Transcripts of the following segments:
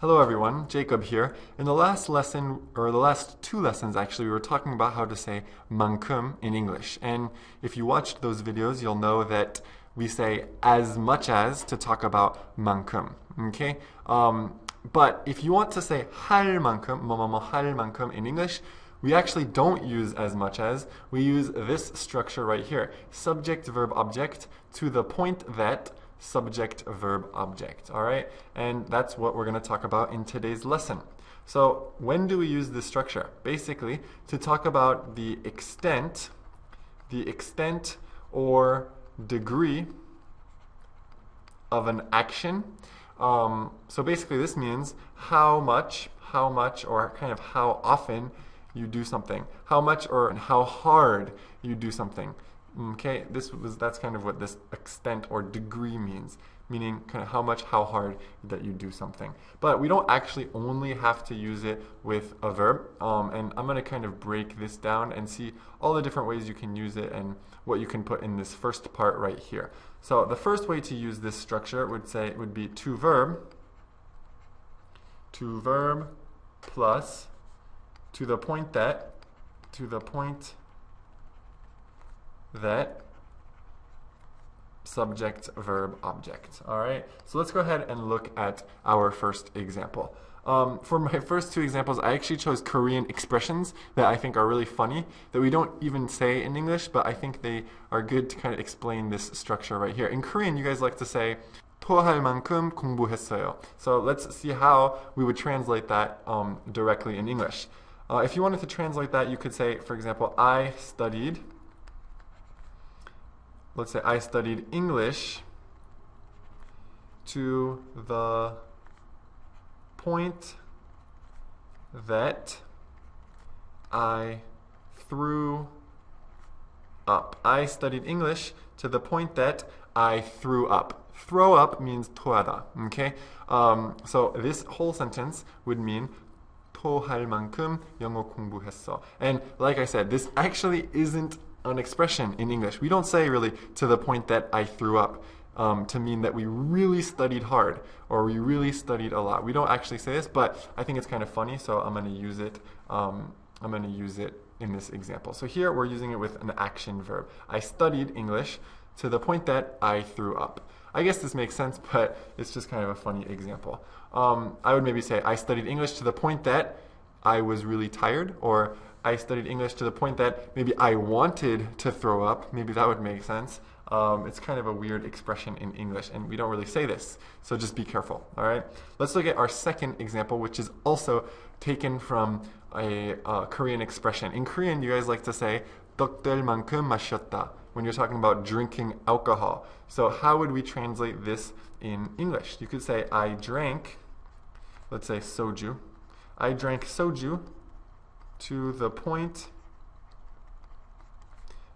Hello everyone, Jacob here. In the last lesson, or the last two lessons actually, we were talking about how to say 만큼 in English. And if you watched those videos, you'll know that we say as much as to talk about 만큼, okay? But if you want to say 할 만큼, 뭐뭐뭐 할 만큼 in English, we actually don't use as much as, we use this structure right here. Subject, verb, object, to the point that subject, verb, object, all right? And that's what we're going to talk about in today's lesson. So when do we use this structure? Basically, to talk about the extent or degree of an action. So basically this means how much, or kind of how often you do something, how much or how hard you do something. Okay, that's kind of what this extent or degree means, meaning kind of how much, how hard that you do something. But we don't actually only have to use it with a verb, and I'm going to kind of break this down and see all the different ways you can use it and what you can put in this first part right here. So the first way to use this structure would be to verb plus to the point that subject, verb, object. All right, so let's go ahead and look at our first example. For my first two examples, I actually chose Korean expressions that I think are really funny, that we don't even say in English, but I think they are good to kind of explain this structure right here. In Korean, you guys like to say 토할 만큼 공부했어요. So let's see how we would translate that directly in English. If you wanted to translate that, you could say, for example, let's say I studied English to the point that I threw up. I studied English to the point that I threw up. Throw up means 토하다, okay? So this whole sentence would mean 토할 만큼 영어 공부했어. And like I said, this actually isn't an expression in English. We don't say really to the point that I threw up to mean that we really studied hard or we really studied a lot. We don't actually say this, but I think it's kind of funny, so I'm going to use it. I'm going to use it in this example. So here we're using it with an action verb. I studied English to the point that I threw up. I guess this makes sense, but it's just kind of a funny example. I would maybe say I studied English to the point that I was really tired, or I studied English to the point that maybe I wanted to throw up. Maybe that would make sense. It's kind of a weird expression in English, and we don't really say this, so just be careful, all right? Let's look at our second example, which is also taken from a Korean expression. In Korean, you guys like to say 떡 될 만큼 마셨다 when you're talking about drinking alcohol. So how would we translate this in English? You could say, I drank, let's say soju. I drank soju to the point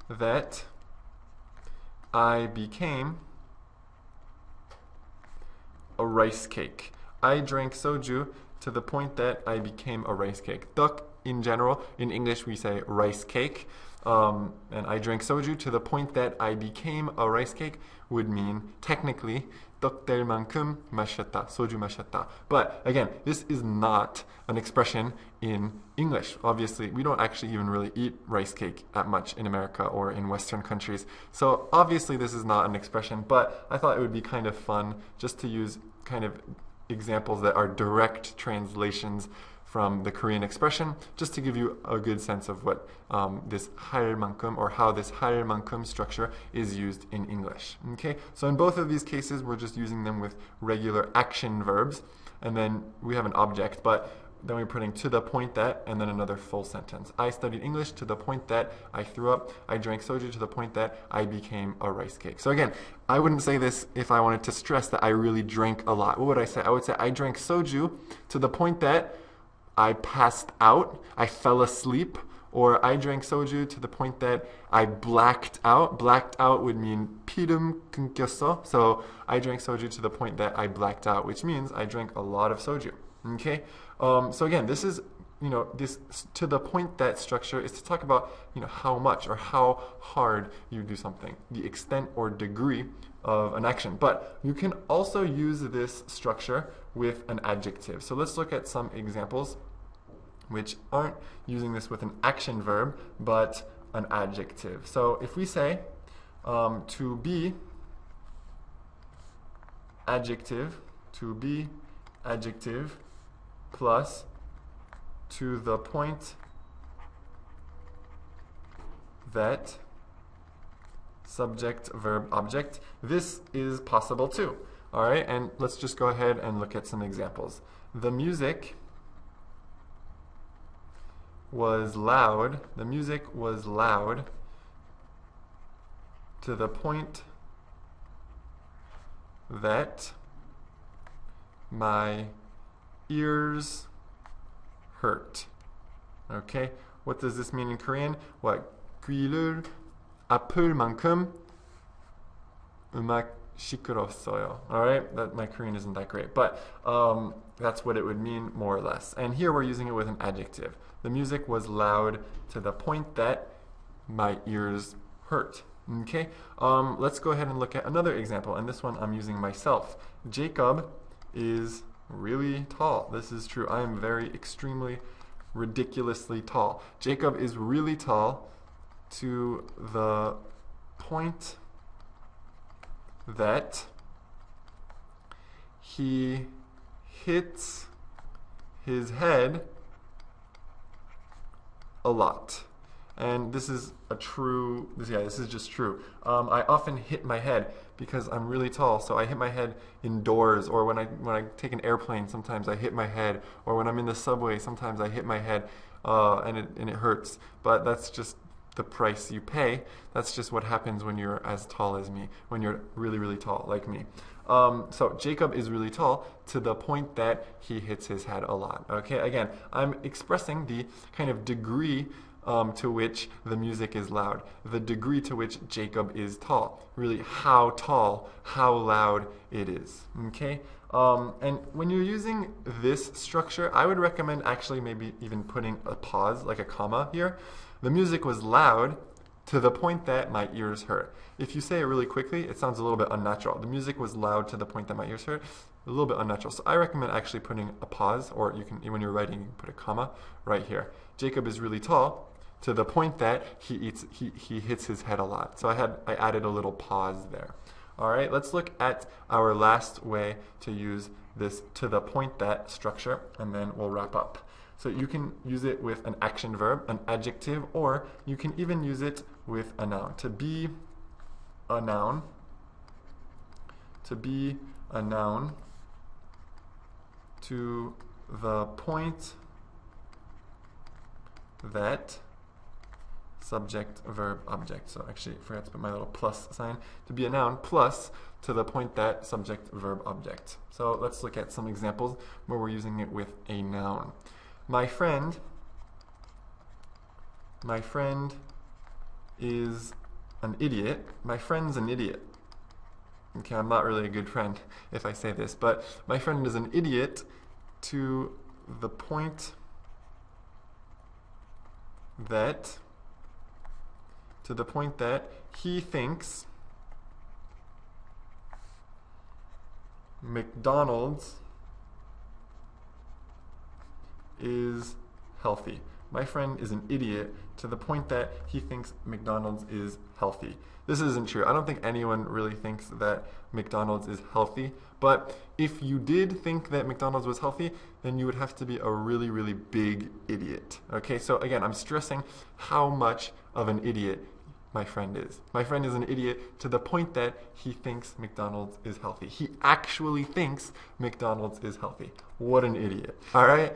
that I became a rice cake. I drank soju to the point that I became a rice cake. 떡 in general, in English we say rice cake. And I drank soju to the point that I became a rice cake would mean technically 떡 될 만큼 마셨다, 소주 마셨다. But again, this is not an expression in English. Obviously, we don't actually even really eat rice cake that much in America or in Western countries. So obviously this is not an expression, but I thought it would be kind of fun just to use kind of examples that are direct translations from the Korean expression, just to give you a good sense of what this 할 만큼, or how this 할 만큼 structure is used in English. Okay, so in both of these cases, we're just using them with regular action verbs, and then we have an object, but then we're putting to the point that, and then another full sentence. I studied English to the point that I threw up. I drank soju to the point that I became a rice cake. So again, I wouldn't say this if I wanted to stress that I really drank a lot. What would I say? I would say I drank soju to the point that I passed out, I fell asleep, or I drank soju to the point that I blacked out. Blacked out would mean 피름 끊겼어. So I drank soju to the point that I blacked out, which means I drank a lot of soju. Okay? So again, this is this to the point that structure is to talk about, how much or how hard you do something, the extent or degree of an action. But you can also use this structure with an adjective. So let's look at some examples which aren't using this with an action verb, but an adjective. So if we say to be adjective plus to the point that subject verb object, this is possible too. All right, and let's just go ahead and look at some examples. The music was loud. The music was loud to the point that my ears hurt. Okay, what does this mean in Korean? What? 귀를 아플 만큼 음악 시끄러웠어요. All right, that my Korean isn't that great, but that's what it would mean more or less. And here we're using it with an adjective. The music was loud to the point that my ears hurt. Okay, let's go ahead and look at another example, and this one I'm using myself. Jacob is really tall. This is true. I am extremely, ridiculously tall. Jacob is really tall to the point that he hits his head a lot. And this is this is just true. I often hit my head because I'm really tall, so I hit my head indoors, or when I take an airplane, sometimes I hit my head, or when I'm in the subway, sometimes I hit my head, and it hurts. But that's just the price you pay. That's just what happens when you're as tall as me, when you're really, really tall like me. So Jacob is really tall to the point that he hits his head a lot. Okay, again, I'm expressing the kind of degree to which the music is loud, the degree to which Jacob is tall, really how tall, how loud it is. Okay, and when you're using this structure, I would recommend actually maybe even putting a pause, like a comma here. The music was loud to the point that my ears hurt. If you say it really quickly, it sounds a little bit unnatural. The music was loud to the point that my ears hurt. A little bit unnatural. So I recommend actually putting a pause, or you can, when you're writing, you can put a comma right here. Jacob is really tall to the point that he hits his head a lot. So I added a little pause there. All right, let's look at our last way to use this to the point that structure, and then we'll wrap up. So you can use it with an action verb, an adjective, or you can even use it with a noun. To be a noun, to be a noun to the point that subject, verb, object. So actually, I forgot to put my little plus sign. To be a noun plus to the point that subject, verb, object. So let's look at some examples where we're using it with a noun. My friend is an idiot. My friend's an idiot. Okay, I'm not really a good friend if I say this, but my friend is an idiot to the point that he thinks McDonald's is healthy. My friend is an idiot to the point that he thinks McDonald's is healthy. This isn't true. I don't think anyone really thinks that McDonald's is healthy, but if you did think that McDonald's was healthy, then you would have to be a really, really big idiot. Okay, so again, I'm stressing how much of an idiot my friend is. My friend is an idiot to the point that he thinks McDonald's is healthy. He actually thinks McDonald's is healthy. What an idiot. All right?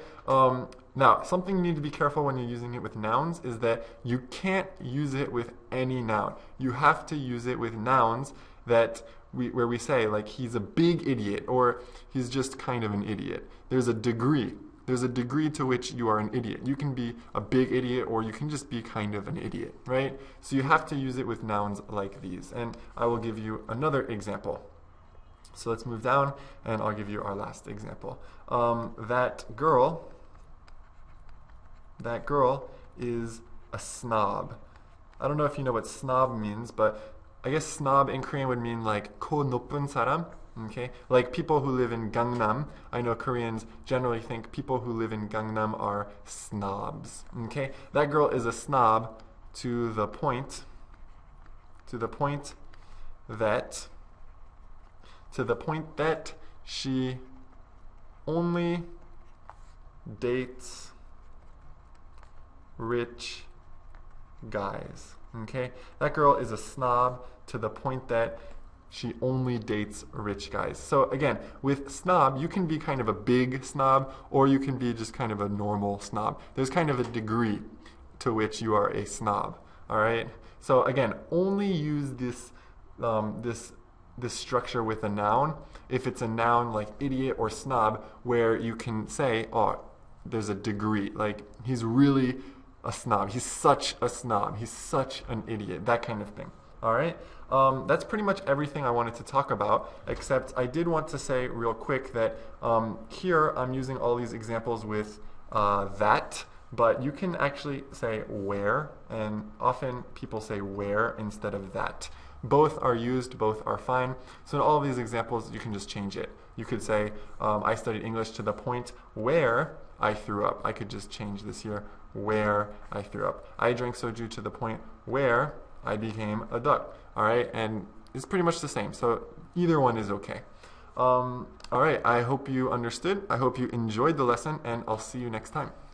Now, something you need to be careful when you're using it with nouns is that you can't use it with any noun. You have to use it with nouns that where we say, like, he's a big idiot, or he's just kind of an idiot. There's a degree. There's a degree to which you are an idiot. You can be a big idiot, or you can just be kind of an idiot, right? So you have to use it with nouns like these. And I will give you another example. So let's move down, and I'll give you our last example. That girl that girl is a snob. I don't know if you know what snob means, but I guess snob in Korean would mean like 코 높은 사람. Okay, like people who live in Gangnam. I know Koreans generally think people who live in Gangnam are snobs. Okay, that girl is a snob to the point that she only dates rich guys. Okay, that girl is a snob to the point that she only dates rich guys. So again, with snob, you can be kind of a big snob, or you can be just kind of a normal snob. There's kind of a degree to which you are a snob. All right. So again, only use this this structure with a noun if it's a noun like idiot or snob, where you can say, oh, there's a degree. Like he's really a snob. He's such a snob. He's such an idiot. That kind of thing. All right. That's pretty much everything I wanted to talk about, except I did want to say real quick that here I'm using all these examples with that, but you can actually say where, and often people say where instead of that. Both are used, both are fine. So in all of these examples, you can just change it. You could say, I studied English to the point where I threw up. I could just change this here, where I threw up. I drank soju to the point where I became a duck. All right, and it's pretty much the same. So either one is okay. All right, I hope you understood. I hope you enjoyed the lesson, and I'll see you next time.